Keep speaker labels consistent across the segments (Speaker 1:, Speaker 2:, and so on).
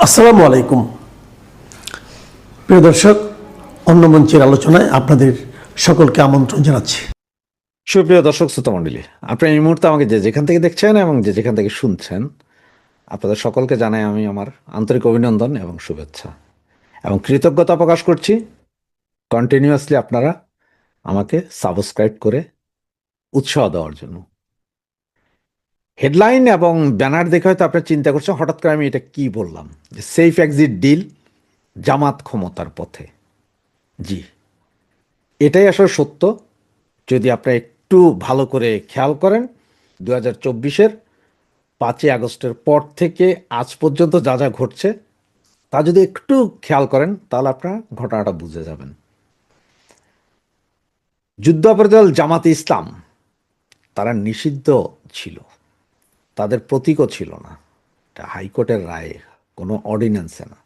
Speaker 1: আসসালামু আলাইকুম প্রিয় দর্শক, অন্য মঞ্চের আলোচনায় আপনাদের সকলকে আমন্ত্রণ জানাচ্ছি।
Speaker 2: সুপ্রিয় দর্শক শ্রোতা মণ্ডলী, আপনারা এই মুহূর্তে আমাকে যে যেখান থেকে দেখছেন এবং যে যেখান থেকে শুনছেন, আপনাদের সকলকে জানাই আমি আমার আন্তরিক অভিনন্দন এবং শুভেচ্ছা এবং কৃতজ্ঞতা প্রকাশ করছি। কন্টিনিউয়াসলি আপনারা আমাকে সাবস্ক্রাইব করে উৎসাহ দেওয়ার জন্য। হেডলাইন এবং ব্যানার দেখে হয়তো আপনারা চিন্তা করছেন হঠাৎ করে আমি এটা কি বললাম, যে সেফ এক্সিট ডিল, জামাত ক্ষমতার পথে। জি, এটাই আসলে সত্য। যদি আপনারা একটু ভালো করে খেয়াল করেন, 2024-এর 5ই আগস্টের পর থেকে আজ পর্যন্ত যা যা ঘটছে তা যদি একটু খেয়াল করেন তাহলে আপনারা ঘটনাটা বুঝে যাবেন। যুদ্ধাপরাধী জামাতে ইসলাম তারা নিষিদ্ধ ছিল, তাদের প্রতীকও ছিল না, এটা হাইকোর্টের রায়ে, কোনো অর্ডিন্যান্সে না।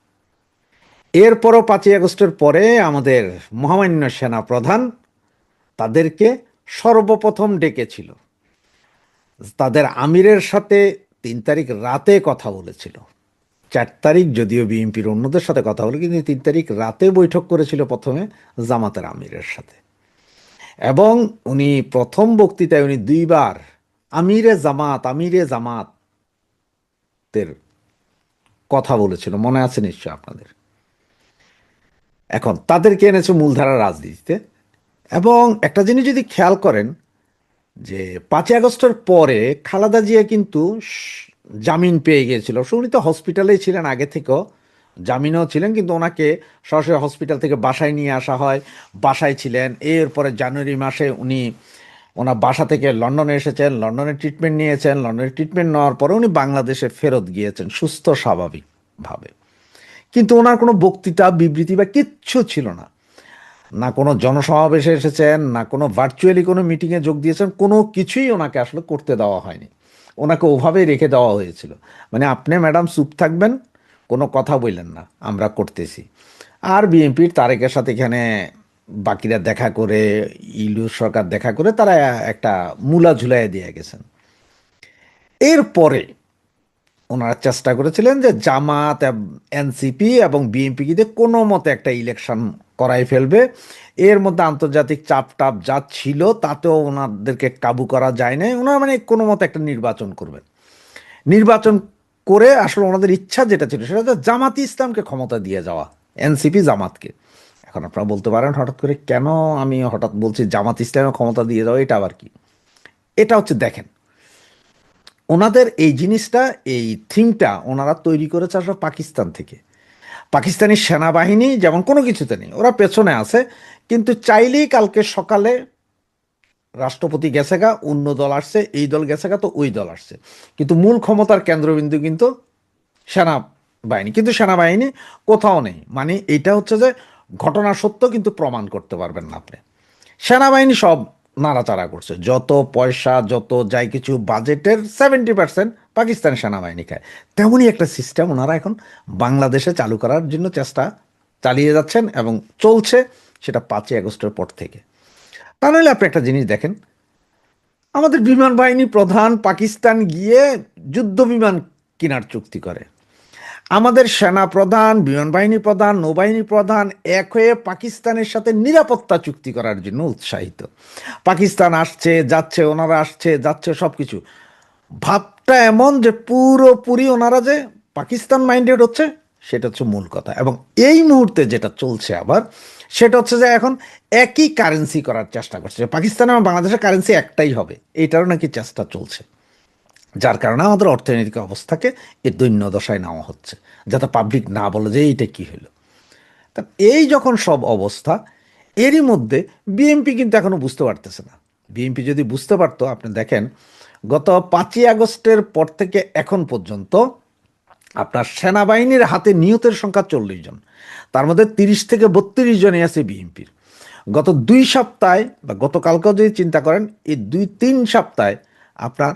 Speaker 2: এরপরও 5ই আগস্টের পরে আমাদের মহামান্য সেনা প্রধান তাদেরকে সর্বপ্রথম ডেকেছিল, তাদের আমিরের সাথে 3 তারিখ রাতে কথা বলেছিল। 4 তারিখ যদিও বিএনপির অন্যদের সাথে কথা বলে, কিন্তু 3 তারিখ রাতে বৈঠক করেছিল প্রথমে জামাতের আমিরের সাথে। এবং উনি প্রথম বক্তৃতায় উনি 2বার আমিরে জামাতের কথা বলেছিল, মনে আছে নিশ্চয় আপনাদের। এখন তাদেরকে এনেছে মূলধারা রাজনীতিতে। এবং একটা জিনিস যদি খেয়াল করেন, যে 5ই আগস্টের পরে খালেদা জিয়া কিন্তু জামিন পেয়ে গিয়েছিল। উনি তো হসপিটালেই ছিলেন আগে থেকেও, জামিনও ছিলেন, কিন্তু ওনাকে সরাসরি হসপিটাল থেকে বাসায় নিয়ে আসা হয়, বাসায় ছিলেন। এরপরে জানুয়ারি মাসে উনি ওনার বাসা থেকে লন্ডনে এসেছেন, লন্ডনে ট্রিটমেন্ট নিয়েছেন, লন্ডনে ট্রিটমেন্ট নেওয়ার পরে উনি বাংলাদেশে ফেরত গিয়েছেন সুস্থ স্বাভাবিকভাবে। কিন্তু ওনার কোনো বক্তৃতা বিবৃতি বা কিচ্ছু ছিল না, না কোনো জনসমাবেশে এসেছেন, না কোনো ভার্চুয়ালি কোনো মিটিংয়ে যোগ দিয়েছেন, কোনো কিছুই ওনাকে আসলে করতে দেওয়া হয়নি। ওনাকে ওভাবেই রেখে দেওয়া হয়েছিল, মানে আপনি ম্যাডাম চুপ থাকবেন, কোনো কথা বললেন না, আমরা করতেছি। আর বিএনপির তারেকের সাথে এখানে বাকিরা দেখা করে, ইউনূস সরকার দেখা করে তারা একটা মূলা ঝুলাই দিয়ে গেছেন। এরপরে ওনারা চেষ্টা করেছিলেন যে জামাত, এনসিপি এবং বিএনপি দিয়ে কোনো মতে একটা ইলেকশন করাই ফেলবে। এর মধ্যে আন্তর্জাতিক চাপ টাপ যা ছিল তাতেও ওনাদেরকে কাবু করা যায় না। ওনারা মানে কোনো মতে একটা নির্বাচন করবেন। নির্বাচন করে আসলে ওনাদের ইচ্ছা যেটা ছিল সেটা হচ্ছে জামাত ইসলামকে ক্ষমতা দিয়ে যাওয়া, এনসিপি জামাতকে। এখন আপনারা বলতে পারেন হঠাৎ করে কেন আমি হঠাৎ বলছি জামাত ইসলামের ক্ষমতা দিয়ে যাওয়া, এটা আবার কি? এটা হচ্ছে, দেখেন, ওনাদের এই জিনিসটা, এই থিমটা ওনারা তৈরি করেছে আসলে পাকিস্তান থেকে। পাকিস্তানি সেনাবাহিনী যেমন কোনো কিছুতে নেই, ওরা পেছনে আছে, কিন্তু চাইলেই কালকে সকালে রাষ্ট্রপতি গেছে গা, অন্য দল আসছে, এই দল গেছে গা, তো ওই দল আসছে, কিন্তু মূল ক্ষমতার কেন্দ্রবিন্দু কিন্তু সেনাবাহিনী। কিন্তু সেনাবাহিনী কোথাও নেই, মানে এটা হচ্ছে যে ঘটনা সত্য কিন্তু প্রমাণ করতে পারবেন না আপনি। সেনাবাহিনী সব নাড়াচাড়া করছে, যত পয়সা যত যাই কিছু বাজেটের 70% পাকিস্তান সেনাবাহিনী খায়। তেমনই একটা সিস্টেম ওনারা এখন বাংলাদেশে চালু করার জন্য চেষ্টা চালিয়ে যাচ্ছেন এবং চলছে, সেটা 5ই আগস্টের পর থেকে। তা নাহলে আপনি একটা জিনিস দেখেন, আমাদের বিমান বাহিনী প্রধান পাকিস্তান গিয়ে যুদ্ধ বিমান কেনার চুক্তি করে। আমাদের সেনা প্রধান, বিমান বাহিনী প্রধান, নৌবাহিনী প্রধান এক হয়ে পাকিস্তানের সাথে নিরাপত্তা চুক্তি করার জন্য উৎসাহিত। পাকিস্তান আসছে যাচ্ছে, ওনারা আসছে যাচ্ছে, সব কিছু ভাবটা এমন যে পুরোপুরি ওনারা যে পাকিস্তান মাইন্ডেড হচ্ছে, সেটা হচ্ছে মূল কথা। এবং এই মুহূর্তে যেটা চলছে আবার, সেটা হচ্ছে যে এখন একই কারেন্সি করার চেষ্টা করছে, পাকিস্তান এবং বাংলাদেশের কারেন্সি একটাই হবে, এইটারও নাকি চেষ্টা চলছে। যার কারণে আমাদের অর্থনৈতিক অবস্থাকে এই দৈন্য দশায় নেওয়া হচ্ছে, যাতে পাবলিক না বলে যে এইটা কি হলো। তা এই যখন সব অবস্থা, এরই মধ্যে বিএনপি কিন্তু এখনো বুঝতে পারতেছে না। বিএনপি যদি বুঝতে পারতো, আপনি দেখেন গত 5ই আগস্টের পর থেকে এখন পর্যন্ত আপনার সেনাবাহিনীর হাতে নিহতের সংখ্যা 40 জন, তার মধ্যে 30 থেকে 32 জনই আছে বিএনপির। গত 2 সপ্তাহে বা গতকালকেও যদি চিন্তা করেন, এই 2-3 সপ্তাহে আপনার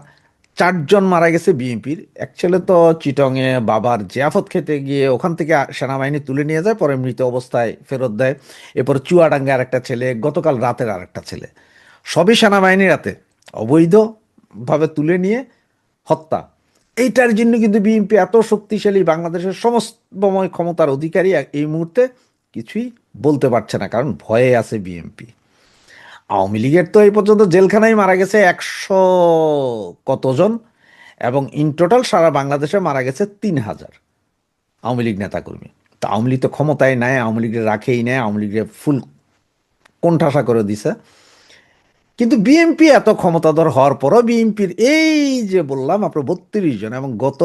Speaker 2: 4 জন মারা গেছে বিএনপির। এক ছেলে তো চিটংয়ে বাবার জিয়াফত খেতে গিয়ে ওখান থেকে সেনাবাহিনী তুলে নিয়ে যায়, পরে মৃত অবস্থায় ফেরত দেয়। এরপর চুয়াডাঙ্গে আরেকটা ছেলে, গতকাল রাতের আরেকটা ছেলে, সবই সেনাবাহিনীর হাতে অবৈধভাবে তুলে নিয়ে হত্যা। এইটার জন্য কিন্তু বিএনপি এত শক্তিশালী, বাংলাদেশের সমস্তময় ক্ষমতার অধিকারী এই মুহূর্তে কিছুই বলতে পারছে না, কারণ ভয়ে আছে বিএনপি। আওয়ামী লীগের তো এই পর্যন্ত জেলখানায় মারা গেছে 100 কতজন, এবং ইন টোটাল সারা বাংলাদেশে মারা গেছে 3000 আওয়ামী লীগ নেতাকর্মী। তো আওয়ামী লীগ তো ক্ষমতায় নেয়, আওয়ামী লীগের রাখেই নেয়, আওয়ামী লীগের ফুল কোণঠাসা করে দিছে। কিন্তু বিএনপি এত ক্ষমতাধর হওয়ার পরও বিএনপির এই যে বললাম আপনার 32 জন, এবং গত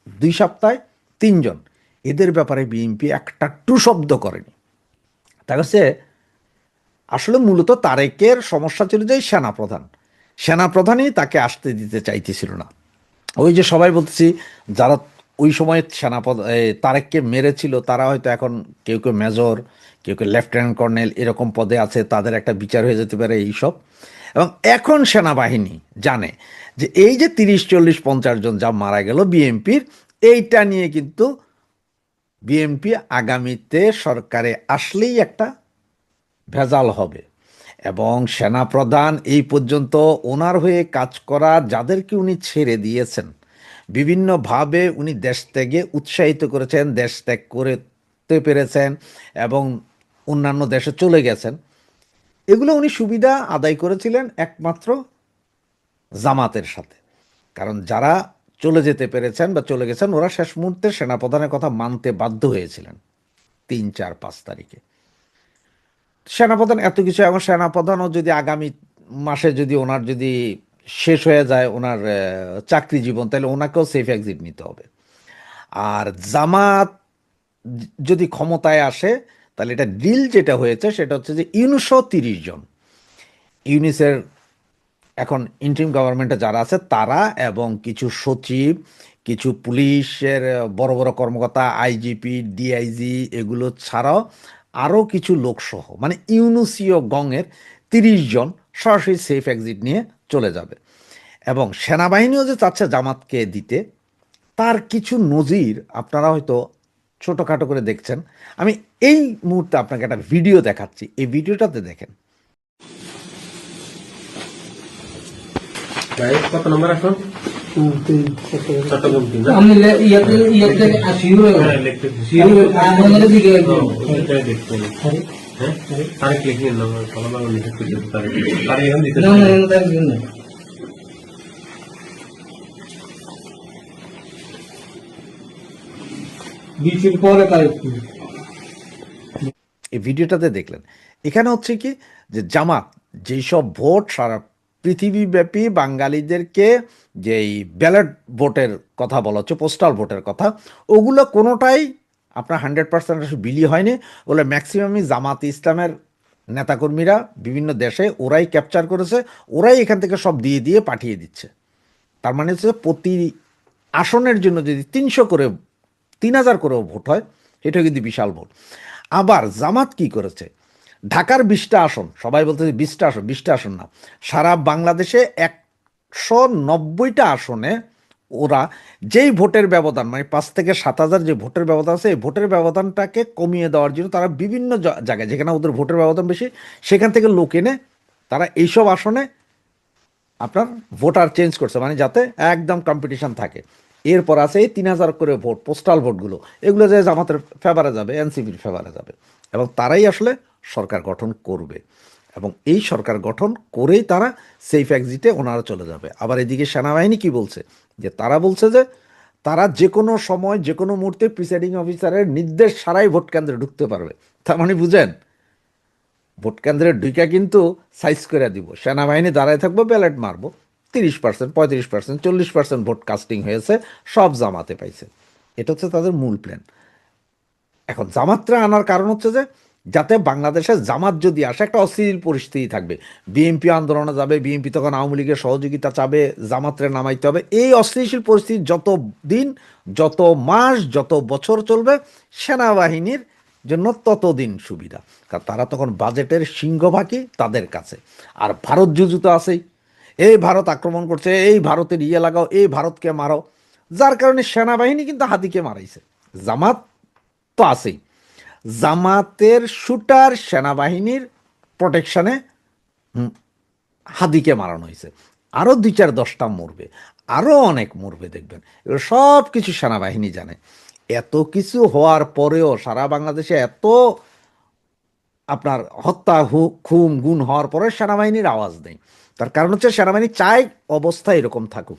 Speaker 2: 2 সপ্তাহে 3 জন, এদের ব্যাপারে বিএনপি একটা টু শব্দ করেনি। তা হচ্ছে আসলে মূলত তারেকের সমস্যা ছিল যে সেনাপ্রধানই তাকে আসতে দিতে চাইতেছিল না। ওই যে সবাই বলতেছি, যারা ওই সময় তারেককে মেরেছিল তারা হয়তো এখন কেউ কেউ মেজর, কেউ কেউ লেফটেন্যান্ট কর্নেল এরকম পদে আছে, তাদের একটা বিচার হয়ে যেতে পারে এইসব। এবং এখন সেনাবাহিনী জানে যে এই যে 30, 40, 50 জন যা মারা গেল বিএনপির, এইটা নিয়ে কিন্তু বিএনপি আগামীতে সরকারে আসলেই একটা ভেজাল হবে। এবং সেনাপ্রধান এই পর্যন্ত ওনার হয়ে কাজ করা যাদেরকে উনি ছেড়ে দিয়েছেন, বিভিন্নভাবে উনি দেশ ত্যাগে উৎসাহিত করেছেন, দেশ ত্যাগ করতে পেরেছেন এবং অন্যান্য দেশে চলে গেছেন, এগুলো উনি সুবিধা আদায় করেছিলেন একমাত্র জামাতের সাথে। কারণ যারা চলে যেতে পেরেছেন বা চলে গেছেন, ওরা শেষ মুহূর্তে সেনাপ্রধানের কথা মানতে বাধ্য হয়েছিলেন 3, 4, 5 তারিখে। সেনাপ্রধান এত কিছু, এবং সেনাপ্রধানও যদি আগামী মাসে যদি ওনার যদি শেষ হয়ে যায় ওনার চাকরি জীবন, তাহলে ওনাকেও সেফ এক্সিট নিতে হবে। আর জামাত যদি ক্ষমতায় আসে, তাহলে এটা ডিল যেটা হয়েছে সেটা হচ্ছে যে ইউনুসও 30 জন, ইউনিসের এখন ইন্টারিম গভর্নমেন্টে যারা আছে তারা, এবং কিছু সচিব, কিছু পুলিশের বড় বড় কর্মকর্তা, আইজিপি, ডিআইজি, এগুলো ছাড়াও আরও কিছু লোকসহ, মানে ইউনুসীয় গংয়ের 30 জন সরাসরি সেফ এক্সিট নিয়ে চলে যাবে। এবং সেনাবাহিনীও যে চাচ্ছে জামাতকে দিতে, তার কিছু নজির আপনারা হয়তো ছোটোখাটো করে দেখছেন। আমি এই মুহূর্তে আপনাকে একটা ভিডিও দেখাচ্ছি, এই ভিডিওটাতে দেখেন।
Speaker 3: ভাই কত নম্বর এখন? চট্টগ্রাম 3 না?
Speaker 4: আমি ইয়াতে আসিও
Speaker 3: হ্যাঁ, লিখতেছি।
Speaker 4: আমাদের দিকে
Speaker 3: ওইটাই দেখতে হবে। হ্যাঁ? তারিখ লিখে নিন, আমার ভালোভাবে লিখে দিতে তারিখ। তারিখ এখন দিতে
Speaker 4: না
Speaker 3: হবে।
Speaker 4: না তার জন্য বিচের পরে তারিখ
Speaker 2: এই ভিডিওটাতে দেখলেন, এখানে হচ্ছে কি যে জামাত যেই সব ভোট সারা পৃথিবীব্যাপী বাঙালিদেরকে যেই ব্যালট ভোটের কথা বলা হচ্ছে, পোস্টাল ভোটের কথা, ওগুলো কোনোটাই আপনার 100% বিলি হয়নি। ওগুলো ম্যাক্সিমামই জামাত ইসলামের নেতাকর্মীরা বিভিন্ন দেশে ওরাই ক্যাপচার করেছে, ওরাই এখান থেকে সব দিয়ে দিয়ে পাঠিয়ে দিচ্ছে। তার মানে হচ্ছে প্রতি আসনের জন্য যদি 300 করে 3000 করেও ভোট হয়, এটা কিন্তু বিশাল ভোট। আবার জামাত কি করেছে, ঢাকার 20টা আসন, সবাই বলতেছে 20টা আসন, 20টা আসন না, সারা বাংলাদেশে 190টা আসনে ওরা যেই ভোটের ব্যবধান, মানে 5 থেকে 7,000 যে ভোটের ব্যবধান আছে, এই ভোটের ব্যবধানটাকে কমিয়ে দেওয়ার জন্য তারা বিভিন্ন জায়গায় যেখানে ওদের ভোটের ব্যবধান বেশি, সেখান থেকে লোক এনে তারা এইসব আসনে আপনার ভোটার চেঞ্জ করছে, মানে যাতে একদম কম্পিটিশন থাকে। এরপর আছে এই 3000 করে ভোট, পোস্টাল ভোটগুলো, এগুলো যে জামাতের ফেভারে যাবে, এনসিপির ফেভারে যাবে, এবং তারাই আসলে সরকার গঠন করবে। এবং এই সরকার গঠন করেই তারা সেফ এক্সিটে ওনারা চলে যাবে। আবার এদিকে সেনাবাহিনী কি বলছে, যে তারা বলছে যে তারা যে কোনো সময় যে কোনো মুহূর্তে প্রিসাইডিং অফিসারের নির্দেশ ছাড়াই ভোট কেন্দ্রে ঢুকতে পারবে। তার মানে বুঝেন, ভোট কেন্দ্রে ঢুকা কিন্তু সাইজ করে দিব, সেনাবাহিনী দাঁড়ায় থাকবো, ব্যালট মারবো, 30%, 35%, 40% ভোট কাস্টিং হয়েছে, সব জামাতে পাইছে। এটা হচ্ছে তাদের মূল প্ল্যান। এখন জামাতরা আনার কারণ হচ্ছে যে যাতে বাংলাদেশে জামাত যদি আসে একটা অস্থির পরিস্থিতি থাকবে, বিএনপি আন্দোলনে যাবে, বিএনপি তখন আওয়ামী লীগের সহযোগিতা চাবে, জামাতরে নামাইতে হবে। এই অস্থিতিশীল পরিস্থিতি যত দিন, যত মাস, যত বছর চলবে, সেনাবাহিনীর জন্য ততদিন সুবিধা, কারণ তারা তখন বাজেটের সিংহভাগই তাদের কাছে। আর ভারত যুদ্ধ তো আছেই, এই ভারত আক্রমণ করছে, এই ভারতের ইয়ে লাগাও, এই ভারতকে মারো, যার কারণে সেনাবাহিনী কিন্তু হাতিকে মারাইছে। জামাত তো আছেই, জামাতের শুটার সেনাবাহিনীর প্রোটেকশনে হাদিকে মারানো হয়েছে, আরও 2, 4, 10টা মরবে। আরও অনেক মরবে দেখবেন। এগুলো সব কিছু সেনাবাহিনী জানে। এত কিছু হওয়ার পরেও সারা বাংলাদেশে এত আপনার হত্যা খুন গুণ হওয়ার পরে সেনাবাহিনীর আওয়াজ নেই। তার কারণ হচ্ছে সেনাবাহিনী চায় অবস্থা এরকম থাকুক,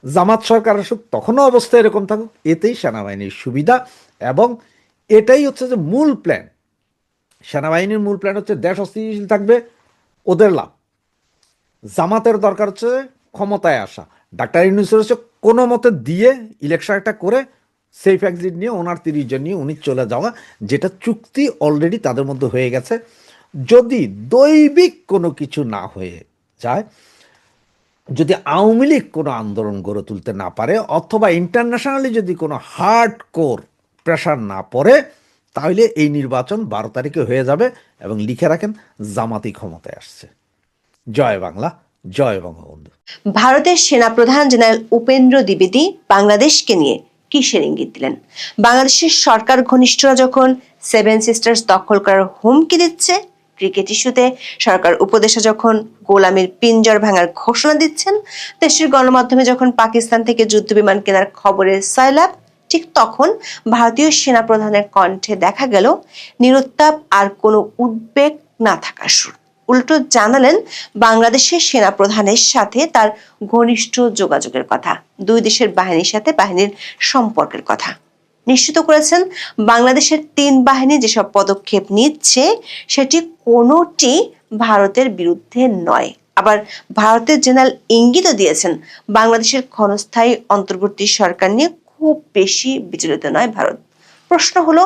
Speaker 2: জামাত সরকার আসুক তখনও অবস্থা এরকম থাকুক, এতেই সেনাবাহিনীর সুবিধা। এবং এটাই হচ্ছে যে মূল প্ল্যান, সেনাবাহিনীর মূল প্ল্যান হচ্ছে দেশ অস্থিতিশীল থাকবে, ওদের লাভ। জামাতের দরকার হচ্ছে ক্ষমতায় আসা, ডাক্তার ইউনূসের হচ্ছে কোনো মতে দিয়ে ইলেকশন একটা করে সেফ এক্সিট নিয়ে ওনার 30 জন নিয়ে উনি চলে যাওয়া, যেটা চুক্তি অলরেডি তাদের মধ্যে হয়ে গেছে। যদি দৈবিক কোনো কিছু না হয়ে যায়, যদি আওয়ামী লীগ কোনো আন্দোলন গড়ে তুলতে না পারে, অথবা ইন্টারন্যাশনালি যদি কোনো হার্ড কোর প্রেশার না পড়ে, তাহলে এই নির্বাচন 12 তারিখে হয়ে যাবে। এবং লিখে রাখেন, জামাতি ক্ষমতায় আসছে। জয় বাংলা, জয় বঙ্গবন্ধু।
Speaker 5: ভারতের সেনাপ্রধান জেনারেল উপেন্দ্র দ্বিবেদী বাংলাদেশকে নিয়ে কিসের ইঙ্গিত দিলেন? বাংলাদেশের সরকার ঘনিষ্ঠরা যখন সেভেন সিস্টার্স দখল করার হুমকি দিচ্ছে, ক্রিকেট ইস্যুতে সরকার উপদেষ্টা যখন গোলামির পিঞ্জর ভাঙার ঘোষণা দিচ্ছেন, দেশের গণমাধ্যমে যখন পাকিস্তান থেকে যুদ্ধবিমান কেনার খবরের সয়লাব, ঠিক তখন ভারতীয় সেনাপ্রধানের কণ্ঠে দেখা গেল নিরুত্তাপ আর কোনো উদ্বেগ না থাকার সুর। উল্টো জানালেন বাংলাদেশের সেনাপ্রধানের সাথে তার ঘনিষ্ঠ যোগাযোগের কথা, দুই দেশের বাহিনীর সাথে বাহিনীর সম্পর্কের কথা। নিশ্চিত করেছেন বাংলাদেশের 3 বাহিনী যেসব পদক্ষেপ নিচ্ছে সেটি কোনোটি ভারতের বিরুদ্ধে নয়। আবার ভারতের জেনারেল ইঙ্গিতও দিয়েছেন বাংলাদেশের ক্ষণস্থায়ী অন্তর্বর্তী সরকার নিয়ে খুব বেশি বিচলিত নয় ভারত। প্রশ্ন হলো,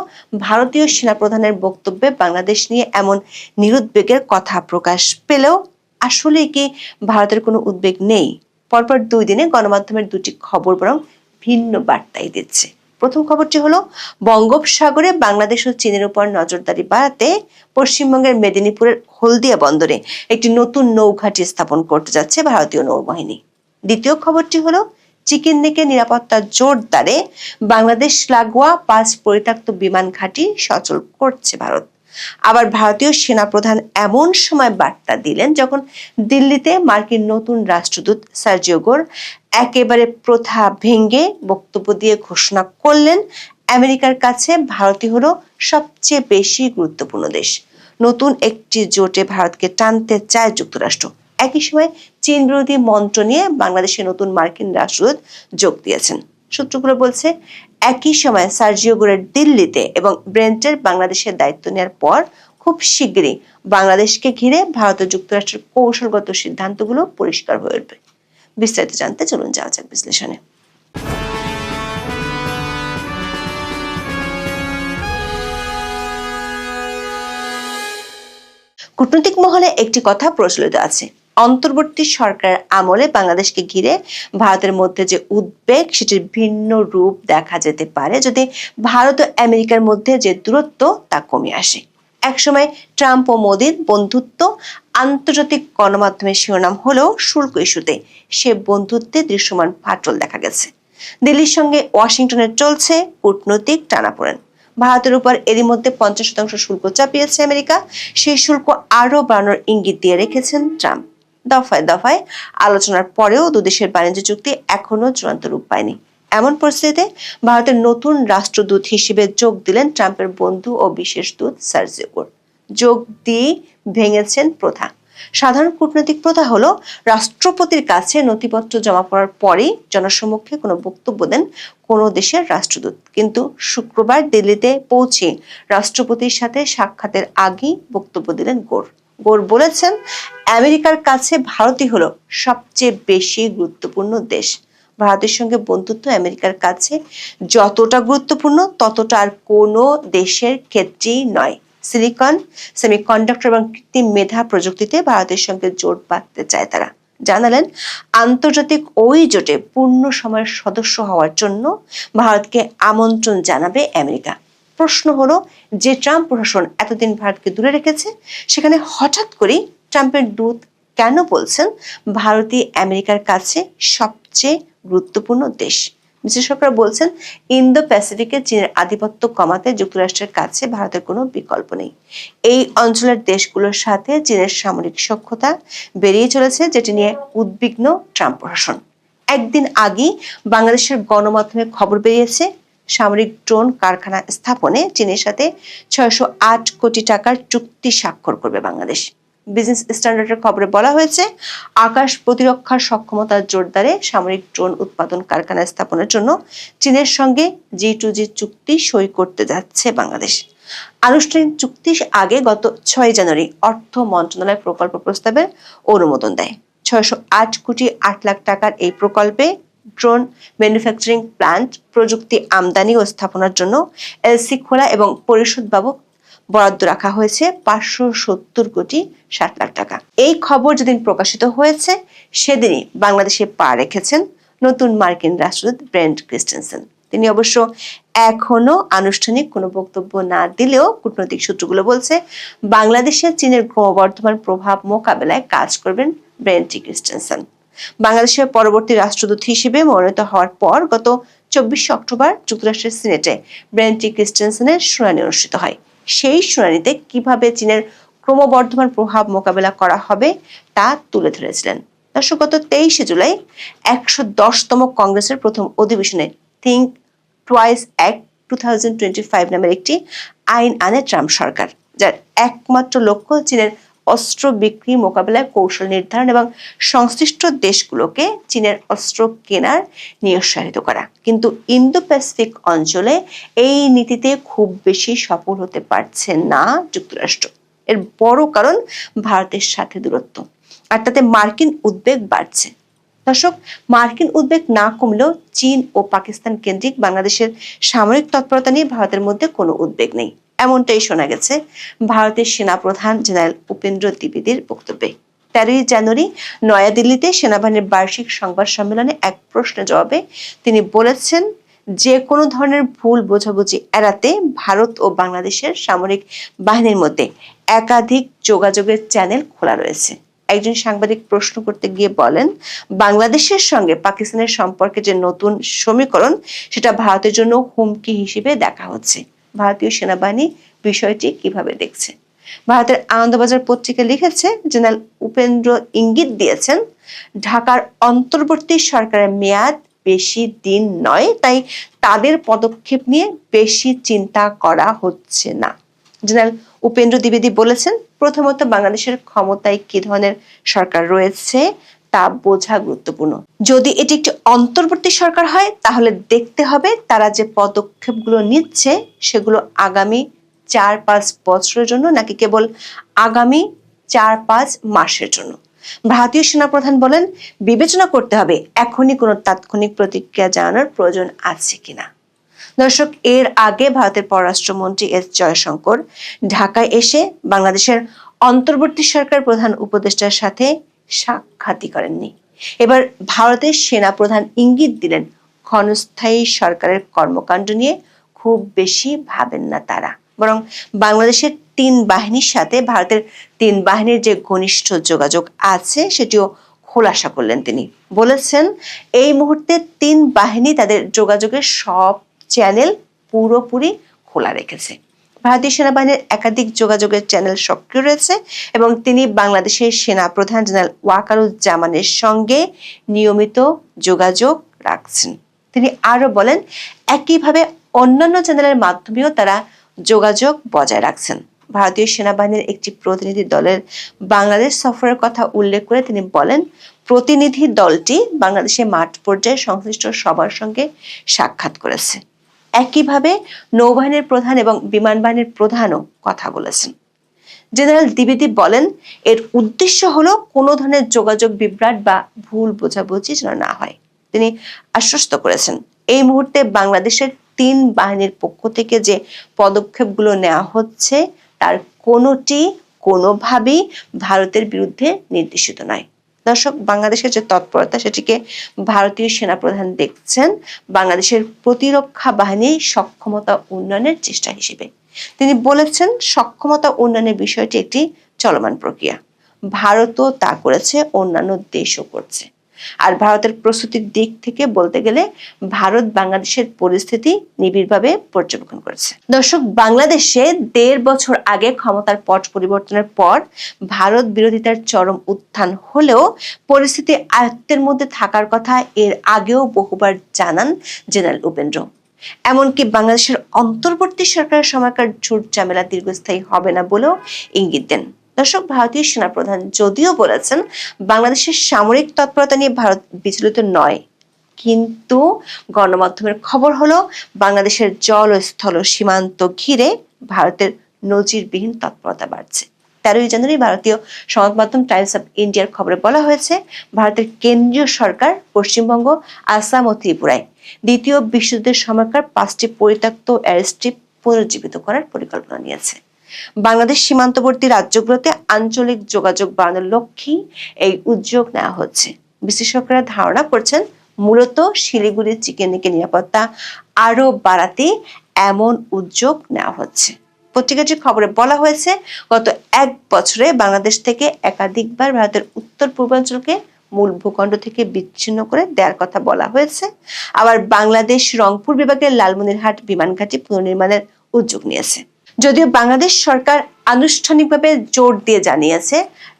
Speaker 5: ভারতীয় সেনাপ্রধানের বক্তব্যে বাংলাদেশ নিয়ে এমন নিরুদ্বেগের কথা প্রকাশ পেলেও আসলে কি ভারতের কোনো উদ্বেগ নেই? পরপর 2 দিনে গণমাধ্যমের 2টি খবর বরং ভিন্ন বার্তাই দিচ্ছে। প্রথম খবরটি হলো, বঙ্গোপসাগরে বাংলাদেশ ও চীনের উপর নজরদারি বাড়াতে পশ্চিমবঙ্গের মেদিনীপুরের হলদিয়া বন্দরে একটি নতুন নৌঘাঁটি স্থাপন করতে যাচ্ছে ভারতীয় নৌবাহিনী। দ্বিতীয় খবরটি হলো, চিকেন নেকের নিরাপত্তা জোরদারে বাংলাদেশ লাগোয়া 5 পরিত্যক্ত বিমান ঘাঁটি সচল করছে ভারত। আবার ভারতীয় সেনাপ্রধান এমন সময় বার্তা দিলেন যখন দিল্লিতে মার্কিন নতুন রাষ্ট্রদূত সার্জিও গোর একেবারে প্রথা ভেঙে বক্তব্য দিয়ে ঘোষণা করলেন, আমেরিকার কাছে ভারতই হলো সবচেয়ে বেশি গুরুত্বপূর্ণ দেশ। নতুন একটি জোটে ভারতকে টানতে চায় যুক্তরাষ্ট্র। একই সময় চীন বিরোধী মন্ত্র নিয়ে বাংলাদেশে নতুন মার্কিন রাষ্ট্রদূত যোগ দিয়েছেন। সূত্রগুলো বলছে, একই সময় সার্জিও গোরের দিল্লিতে এবং ব্রেন্টের বাংলাদেশের দায়িত্ব নেওয়ার পর খুব শিগগিরই বাংলাদেশকে ঘিরে ভারত ও যুক্তরাষ্ট্রের কৌশলগত সিদ্ধান্তগুলো পরিষ্কার হয়ে উঠবে। বিস্তারিত জানতে চলুন যাওয়া যাক বিশ্লেষণে। কূটনৈতিক মহলে একটি কথা প্রচলিত আছে, অন্তর্বর্তী সরকারের আমলে বাংলাদেশকে ঘিরে ভারতের মধ্যে যে উদ্বেগ সেটির ভিন্ন রূপ দেখা যেতে পারে যদি ভারত ও আমেরিকার মধ্যে যে দূরত্ব তা কমে আসে। একসময় ট্রাম্প ও মোদির বন্ধুত্ব আন্তর্জাতিক গণমাধ্যমের শিরোনাম হলেও শুল্ক ইস্যুতে সে বন্ধুত্বে দৃশ্যমান ফাটল দেখা গেছে। দিল্লির সঙ্গে ওয়াশিংটনের চলছে কূটনৈতিক টানাপোড়েন। ভারতের উপর এরই মধ্যে 50% শুল্ক চাপিয়েছে আমেরিকা। সেই শুল্ক আরো বাড়ানোর ইঙ্গিত দিয়ে রেখেছেন ট্রাম্প। দফায় দফায় আলোচনার পরেও দুদেশের বাণিজ্য চুক্তি এখনো চূড়ান্ত রূপ পায়নি। এমন পরিস্থিতিতে ভারতের নতুন রাষ্ট্রদূত হিসেবে যোগ দিলেন ট্রাম্পের বন্ধু ও বিশেষ দূত সার্জিও গোর। যোগ দিয়ে ভেঙেছেন প্রথা। সাধারণ কূটনৈতিক প্রথা হলো, রাষ্ট্রপতির কাছে নথিপত্র জমা পড়ার পরেই জনসমক্ষে কোনো বক্তব্য দেন কোনো দেশের রাষ্ট্রদূত। কিন্তু শুক্রবার দিল্লিতে পৌঁছে রাষ্ট্রপতির সাথে সাক্ষাতের আগেই বক্তব্য দিলেন গোর। গোর বলেছেন, আমেরিকার কাছে ভারতই হলো সবচেয়ে বেশি গুরুত্বপূর্ণ দেশ। ভারতের সঙ্গে বন্ধুত্ব আমেরিকার কাছে যতটা গুরুত্বপূর্ণ ততটা আর কোনো দেশের ক্ষেত্রেই নয়। সিলিকন, সেমিকন্ডাক্টর এবং কৃত্রিম মেধা প্রযুক্তিতে ভারতের সঙ্গে জোট বাঁধতে চায় তারা। জানালেন, আন্তর্জাতিক ওই জোটে পূর্ণ সময়ের সদস্য হওয়ার জন্য ভারতকে আমন্ত্রণ জানাবে আমেরিকা। প্রশ্ন হলো, যে ট্রাম্প প্রশাসন এতদিন ভারতকে দূরে রেখেছে, সেখানে হঠাৎ করেই ট্রাম্পের দূত কেন বলছেন ভারতই আমেরিকার কাছে সবচেয়ে গুরুত্বপূর্ণ দেশ? বিশেষজ্ঞরা বলছেন, ইন্দো প্যাসিফিকে চীনের আধিপত্য কমাতে যুক্তরাষ্ট্রের কাছে ভারতের কোনো বিকল্প নেই। এই অঞ্চলের দেশগুলোর সাথে চীনের সামরিক সখ্যতা বেরিয়ে চলেছে, যেটি নিয়ে উদ্বিগ্ন ট্রাম্প প্রশাসন। একদিন আগেই বাংলাদেশের গণমাধ্যমে খবর বেরিয়েছে সামরিক ড্রোন কারখানা স্থাপনে চীনের সাথে 608 কোটি টাকার চুক্তি স্বাক্ষর করবে বাংলাদেশ। বিজনেস স্ট্যান্ডার্ডের খবরে বলা হয়েছে, আকাশ প্রতিরক্ষার সক্ষমতা জোরদারে সামরিক ড্রোন উৎপাদন কারখানা স্থাপনের জন্য চীনের সঙ্গে G2G চুক্তি সই করতে যাচ্ছে বাংলাদেশ। আনুষ্ঠানিক চুক্তির আগে গত 6 জানুয়ারি অর্থ মন্ত্রণালয় প্রকল্প প্রস্তাবের অনুমোদন দেয়। 608 কোটি 8 লাখ টাকার এই প্রকল্পে ড্রোন ম্যানুফ্যাকচারিং প্ল্যান্ট, প্রযুক্তি আমদানি ও স্থাপনার জন্য এলসি খোলা এবং পরিশোধ বাবদ বরাদ্দ রাখা হয়েছে 570 কোটি 60 লাখ টাকা। এই খবর যেদিন প্রকাশিত হয়েছে সেদিনই বাংলাদেশে পা রেখেছেন নতুন মার্কিন রাষ্ট্রদূত ব্রেন্ট ক্রিস্টেনসেন। তিনি অবশ্য এখনো আনুষ্ঠানিক কোনো বক্তব্য না দিলেও কূটনৈতিক সূত্রগুলো বলছে বাংলাদেশে চীনের ক্রমবর্ধমান প্রভাব মোকাবেলায় কাজ করবেন ব্রেন্ট ক্রিস্টেনসেন। বাংলাদেশের পরবর্তী রাষ্ট্রদূত হিসেবে মনোনীত হওয়ার পর গত 24 অক্টোবর যুক্তরাষ্ট্রের সিনেটে ব্রেন্ট ক্রিস্টেনসেনের শুনানি অনুষ্ঠিত হয়। সেই শুনানিতে কিভাবে চীনের ক্রমবর্ধমান প্রভাব মোকাবেলা করা হবে তা তুলে ধরেছিলেন। দর্শক, গত 23 জুলাই 110তম কংগ্রেসের প্রথম অধিবেশনে থিঙ্ক টুয়াইস অ্যাক্ট 2025 নামের একটি আইন আনে ট্রাম্প সরকার, যার একমাত্র লক্ষ্য চীনের অস্ত্র বিক্রি মোকাবেলায় কৌশল নির্ধারণ এবং সংশ্লিষ্ট দেশগুলোকে চীনের অস্ত্র কেনার নিরুৎসাহিত করা। কিন্তু ইন্দো প্যাসিফিক অঞ্চলে এই নীতিতে খুব বেশি সফল হতে পারছে না যুক্তরাষ্ট্র। এর বড় কারণ ভারতের সাথে দূরত্ব, আর তাতে মার্কিন উদ্বেগ বাড়ছে। দর্শক, মার্কিন উদ্বেগ না কমলেও চীন ও পাকিস্তান কেন্দ্রিক বাংলাদেশের সামরিক তৎপরতা নিয়ে ভারতের মধ্যে কোনো উদ্বেগ নেই, এমনটাই শোনা গেছে ভারতের সেনাপ্রধান জেনারেল উপেন্দ্র দ্বিবেদীর বক্তব্যে। 13 জানুয়ারি নয়াদিল্লিতে সেনাবাহিনীর বার্ষিক সংবাদ সম্মেলনে এক প্রশ্নের জবাবে তিনি বলেছেন, যে কোনো ধরনের ভুল বোঝাবুঝি এড়াতে ভারত ও বাংলাদেশের সামরিক বাহিনীর মধ্যে একাধিক যোগাযোগের চ্যানেল খোলা রয়েছে। একজন সাংবাদিক প্রশ্ন করতে গিয়ে বলেন, বাংলাদেশের সঙ্গে পাকিস্তানের সম্পর্কে যে নতুন সমীকরণ, সেটা ভারতের জন্য হুমকি হিসেবে দেখা হচ্ছে। ভারতীয় সেনাবাহিনী বিষয়টি কিভাবে দেখছে? ভারতের আনন্দবাজার পত্রিকা লিখেছে, জেনারেল উপেন্দ্র ইঙ্গিত দিয়েছেন, ঢাকার অন্তর্বর্তী সরকারের মেয়াদ বেশি দিন নয়, তাই তাদের পদক্ষেপ নিয়ে বেশি চিন্তা করা হচ্ছে না। জেনারেল উপেন্দ্র দ্বিবেদী বলেছেন, প্রথমত বাংলাদেশের ক্ষমতায় কি ধরনের সরকার রয়েছে তা বোঝা গুরুত্বপূর্ণ। যদি এটি একটি অন্তর্বর্তী সরকার হয় তাহলে দেখতে হবে তারা যে পদক্ষেপগুলো নিচ্ছে সেগুলো আগামী 4-5 বছরের জন্য নাকি কেবল আগামী 4-5 মাসের জন্য। ভারতীয় সেনাপ্রধান বলেন, বিবেচনা করতে হবে এখনই কোনো তাৎক্ষণিক প্রতিক্রিয়া জানানোর প্রয়োজন আছে কিনা। দর্শক, এর আগে ভারতের পররাষ্ট্রমন্ত্রী এস জয়শঙ্কর ঢাকায় এসে বাংলাদেশের অন্তর্বর্তী সরকার প্রধান উপদেষ্টার সাথে সাক্ষাৎই করেননি। এবার ভারতের সেনাপ্রধান ইঙ্গিত দিলেন, ক্ষণস্থায়ী সরকারের কর্মকাণ্ড নিয়ে খুব বেশি ভাবেন না তারা, বরং বাংলাদেশের 3 বাহিনীর সাথে ভারতের 3 বাহিনীর যে ঘনিষ্ঠ যোগাযোগ আছে সেটিও খোলাসা করলেন। তিনি বলেছেন, এই মুহূর্তে 3 বাহিনী তাদের যোগাযোগের সব চ্যানেল পুরোপুরি খোলা রেখেছে। ভারতীয় সেনাবাহিনীর একাধিক যোগাযোগের চ্যানেল সক্রিয় রয়েছে এবং তিনি বাংলাদেশের সেনাপ্রধান জেনারেল ওয়াকারুজ্জামানের সঙ্গে নিয়মিত যোগাযোগ রাখছেন। তিনি আরো বলেন, একইভাবে অন্যান্য চ্যানেলের মাধ্যমেও তারা যোগাযোগ বজায় রাখছেন। ভারতীয় সেনাবাহিনীর একটি প্রতিনিধি দলের বাংলাদেশ সফরের কথা উল্লেখ করে তিনি বলেন, প্রতিনিধি দলটি বাংলাদেশে মাঠ পর্যায়ে সংশ্লিষ্ট সবার সঙ্গে সাক্ষাৎ করেছে। একইভাবে নৌবাহিনীর প্রধান এবং বিমান বাহিনীর প্রধানও কথা বলেছেন। জেনারেল দ্বিবেদী বলেন, এর উদ্দেশ্য হলো কোনো ধরনের যোগাযোগ বিভ্রাট বা ভুল বোঝাবুঝি যেন না হয়। তিনি আশ্বস্ত করেছেন, এই মুহূর্তে বাংলাদেশের 3 বাহিনীর পক্ষ থেকে যে পদক্ষেপগুলো নেওয়া হচ্ছে তার কোনোটি কোনোভাবেই ভারতের বিরুদ্ধে নির্দেশিত নয়। দর্শক, বাংলাদেশের যে তৎপরতা সেটিকে ভারতীয় সেনাপ্রধান দেখছেন বাংলাদেশের প্রতিরক্ষা বাহিনীর সক্ষমতা উন্নয়নের চেষ্টা হিসেবে। তিনি বলেছেন, সক্ষমতা উন্নয়নের বিষয়টি একটি চলমান প্রক্রিয়া। ভারতও তা করেছে, অন্যান্য দেশও করছে। আর ভারতের প্রস্তুতির দিক থেকে বলতে গেলে ভারত বাংলাদেশের পরিস্থিতি নিবিড়ভাবে পর্যবেক্ষণ করেছে। দর্শক, বাংলাদেশে 1.5 বছর আগে ক্ষমতার পট পরিবর্তনের পর ভারত বিরোধিতার চরম উত্থান হলেও পরিস্থিতি আয়ত্তের মধ্যে থাকার কথা এর আগেও বহুবার জানান জেনারেল উপেন্দ্র। এমনকি বাংলাদেশের অন্তর্বর্তী সরকারের সময়কার ঝুট ঝামেলা দীর্ঘস্থায়ী হবে না বলেও ইঙ্গিত দেন। দর্শক, ভারতীয় সেনাপ্রধান যদিও বলেছেন বাংলাদেশের সামরিক তৎপরতা নিয়ে ভারত বিচলিত নয়, কিন্তু গণমাধ্যমের খবর হলো বাংলাদেশের জল ও স্থল সীমান্ত ঘিরে ভারতের নজিরবিহীন তৎপরতা বাড়ছে। 13 জানুয়ারি ভারতীয় সংবাদ মাধ্যম টাইমস অফ ইন্ডিয়ার খবরে বলা হয়েছে, ভারতের কেন্দ্রীয় সরকার পশ্চিমবঙ্গ, আসাম ও ত্রিপুরায় দ্বিতীয় বিশ্বযুদ্ধের সময়কার 5টি পরিত্যক্ত এয়ারস্ট্রিপ পুনর্জীবিত করার পরিকল্পনা নিয়েছে। বাংলাদেশ সীমান্তবর্তী রাজ্যগুলোতে আঞ্চলিক যোগাযোগ বাড়ানোর লক্ষ্যে এই উদ্যোগ নেওয়া হচ্ছে। বিশেষজ্ঞরা ধারণা করছেন মূলত শিলিগুড়ির চিকেনিকে নিরাপত্তা আরো বাড়াতে এমন উদ্যোগ নেওয়া হচ্ছে। পত্রিকাটির খবরে বলা হয়েছে, গত 1 বছরে বাংলাদেশ থেকে একাধিকবার ভারতের উত্তর পূর্বাঞ্চলকে মূল ভূখণ্ড থেকে বিচ্ছিন্ন করে দেওয়ার কথা বলা হয়েছে। আবার বাংলাদেশ রংপুর বিভাগের লালমনিরহাট বিমান ঘাঁটি পুনর্নির্মাণের উদ্যোগ নিয়েছে। যদিও বাংলাদেশ সরকার আনুষ্ঠানিকভাবে জোর দিয়ে জানিয়েছে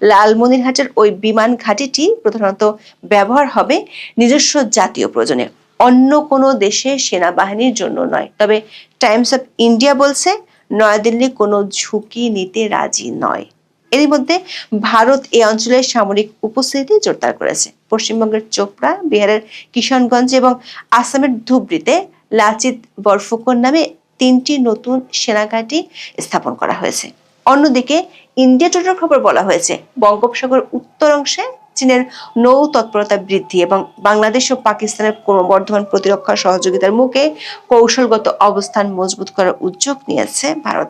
Speaker 5: লালমনিরহাটের ওই বিমান ঘাঁটিটি প্রধানত ব্যবহার হবে নিজস্ব জাতীয় প্রয়োজনে, অন্য কোনো দেশে সেনাবাহিনীর জন্য নয়। তবে টাইমস অফ ইন্ডিয়া বলছে নয়াদিল্লি কোনো ঝুঁকি নিতে রাজি নয়। এরই মধ্যে ভারত এই অঞ্চলের সামরিক উপস্থিতি জোরদার করেছে। পশ্চিমবঙ্গের চোপড়া, বিহারের কিষানগঞ্জ এবং আসামের ধুবড়িতে লাচিত বরফুকন নামে 3টি নতুন সেনাঘাঁটি স্থাপন করা হয়েছে। অন্যদিকে ইন্ডিয়া টুডের খবর বলা হয়েছে, বঙ্গোপসাগর উত্তর অংশে চীনের নৌ তৎপরতা বৃদ্ধি এবং বাংলাদেশ ও পাকিস্তানের ক্রমবর্ধমান প্রতিরক্ষা সহযোগিতার মুখে কৌশলগত অবস্থান মজবুত করার উদ্যোগ নিয়েছে ভারত।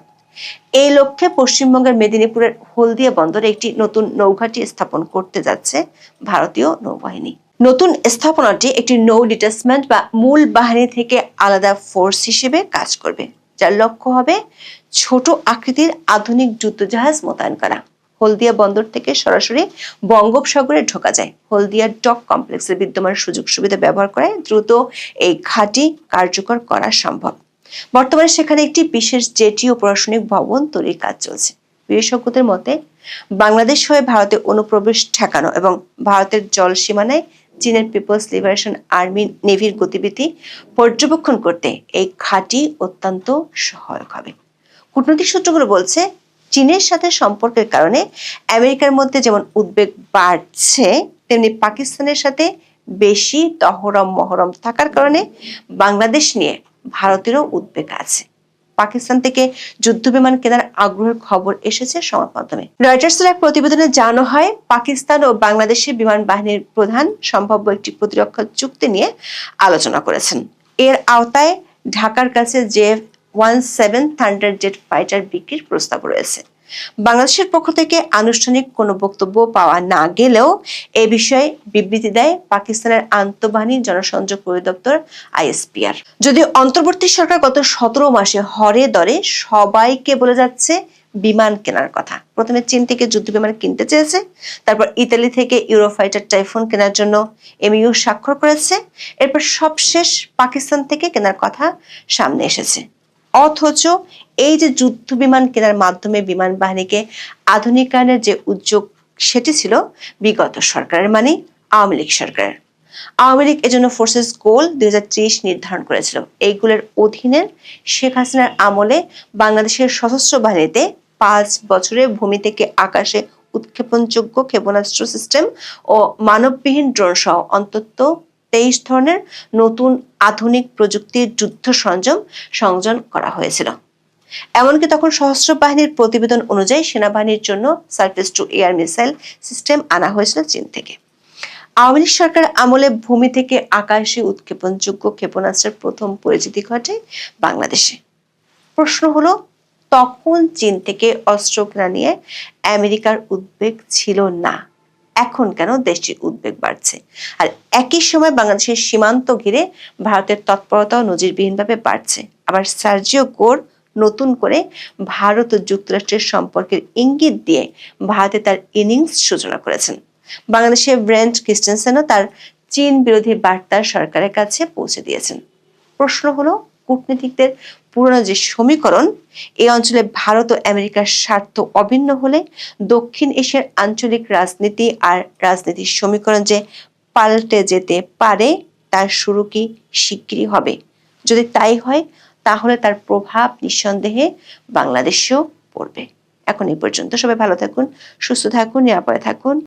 Speaker 5: এই লক্ষ্যে পশ্চিমবঙ্গের মেদিনীপুরের হলদিয়া বন্দরে একটি নতুন নৌঘাঁটি স্থাপন করতে যাচ্ছে ভারতীয় নৌবাহিনী। নতুন স্থাপনাটি একটি নৌ ডিটাচমেন্ট বা মূল বাহিনী থেকে আলাদা ফোর্স হিসেবে কাজ করবে, যার লক্ষ্য হবে ছোট আকৃতির আধুনিক যুদ্ধজাহাজ মোতায়েন করা। হলদিয়া বন্দর থেকে সরাসরি বঙ্গোপসাগরে ঢোকা যায়। হলদিয়া ডক কমপ্লেক্সের বিদ্যমান সুযোগ সুবিধা ব্যবহার করে দ্রুত এই ঘাঁটি কার্যকর করা সম্ভব। বর্তমানে সেখানে একটি বিশেষ জেটি ও প্রশাসনিক ভবন তৈরির কাজ চলছে। বিশেষজ্ঞদের মতে, বাংলাদেশ হয়ে ভারতে অনুপ্রবেশ ঠেকানো এবং ভারতের জল সীমানায় চীনের পিপলস লিবারেশন আর্মি নেভির গতিবিধি পর্যবেক্ষণ করতে এই ঘাঁটি অত্যন্ত সহায়ক হবে। কূটনৈতিক সূত্রগুলো বলছে, চীনের সাথে সম্পর্কের কারণে আমেরিকার মধ্যে যেমন উদ্বেগ বাড়ছে, তেমনি পাকিস্তানের সাথে বেশি মহরম থাকার কারণে বাংলাদেশ নিয়ে ভারতেরও উদ্বেগ আছে। পাকিস্তান থেকে যুদ্ধ বিমান কেনার আগ্রহের খবর এসেছে সংবাদ মাধ্যমে। রয়টার্সের এক প্রতিবেদনে জানানো হয়, পাকিস্তান ও বাংলাদেশের বিমান বাহিনীর প্রধান সম্ভাব্য একটি প্রতিরক্ষা চুক্তি নিয়ে আলোচনা করেছেন। এর আওতায় ঢাকার কাছে J-17 থান্ডার জেট ফাইটার বিক্রির প্রস্তাব রয়েছে। বাংলাদেশের পক্ষ থেকে আনুষ্ঠানিক কোনো বক্তব্য পাওয়া না গেলেও এ বিষয়ে বিবৃতি দেয় পাকিস্তানের আন্তঃবাহিনী জনসংযোগ পরিদপ্তর ISPR। যদিও অন্তর্বর্তী সরকার গত 17 মাসে হরে দরে সবাইকে বলে যাচ্ছে বিমান কেনার কথা। প্রথমে চীন থেকে যুদ্ধ বিমান কিনতে চেয়েছে, তারপর ইতালি থেকে ইউরোফাইটার টাইফুন কেনার জন্য MOU স্বাক্ষর করেছে, এরপর সবশেষ পাকিস্তান থেকে কেনার কথা সামনে এসেছে। অথচ এই যে যুদ্ধ বিমান কেনার মাধ্যমে বিমান বাহিনীকে আধুনিকায়নের যে উদ্যোগ, সেটি ছিল বিগত সরকারের, মানে আওয়ামী লীগ সরকারের। আওয়ামী লীগ এজন্য ফোর্সেস গোল 2030 নির্ধারণ করেছিল। এইগুলোর অধীনে শেখ হাসিনার আমলে বাংলাদেশের সশস্ত্র বাহিনীতে 5 বছরে ভূমি থেকে আকাশে উৎক্ষেপণযোগ্য ক্ষেপণাস্ত্র সিস্টেম ও মানববিহীন ড্রোন সহ অন্তত 23 ধরনের নতুন আধুনিক প্রযুক্তির যুদ্ধ সরঞ্জাম সংযোজন করা হয়েছিল। এমনকি তখন সশস্ত্র বাহিনীর প্রতিবেদন অনুযায়ী সেনাবাহিনীর জন্য surface two air missile system আনা হয়েছিল চীন থেকে। আওয়ামী লীগ সরকার আমলে ভূমি থেকে আকাশে উৎক্ষেপণযোগ্য ক্ষেপণাস্ত্রের প্রথম পরিচিতি ঘটে বাংলাদেশে। প্রশ্ন হলো, তখন চীন থেকে অস্ত্র কেনা নিয়ে আমেরিকার উদ্বেগ ছিল না, এখন কেন দেশটির উদ্বেগ বাড়ছে? আর একই সময় বাংলাদেশের সীমান্ত ঘিরে ভারতের তৎপরতাও নজিরবিহীনভাবে বাড়ছে। আবার সার্জিও গোর নতুন করে ভারত ও যুক্তরাষ্ট্রের সম্পর্কের ইঙ্গিত দিয়ে ভারতে তার ইনিংস সূচনা করেছেন। বাংলাদেশের ব্রেন্ট ক্রিস্টেনসেনও তার চীন বিরোধী বার্তা সরকারের কাছে পৌঁছে দিয়েছেন। প্রশ্ন হলো, কূটনীতিকদের পুরনো যে সমীকরণ, এই অঞ্চলে ভারত ও আমেরিকার স্বার্থ অভিন্ন হলে দক্ষিণ এশিয়ার আঞ্চলিক রাজনীতি আর রাজনীতির সমীকরণ যে পাল্টে যেতে পারে, তার শুরু কি শিগগিরই হবে? যদি তাই হয়, তাহলে তার প্রভাব নিঃসন্দেহে বাংলাদেশেও পড়বে। এখন এই পর্যন্ত। সবাই ভালো থাকুন, সুস্থ থাকুন, নিরাপদে থাকুন।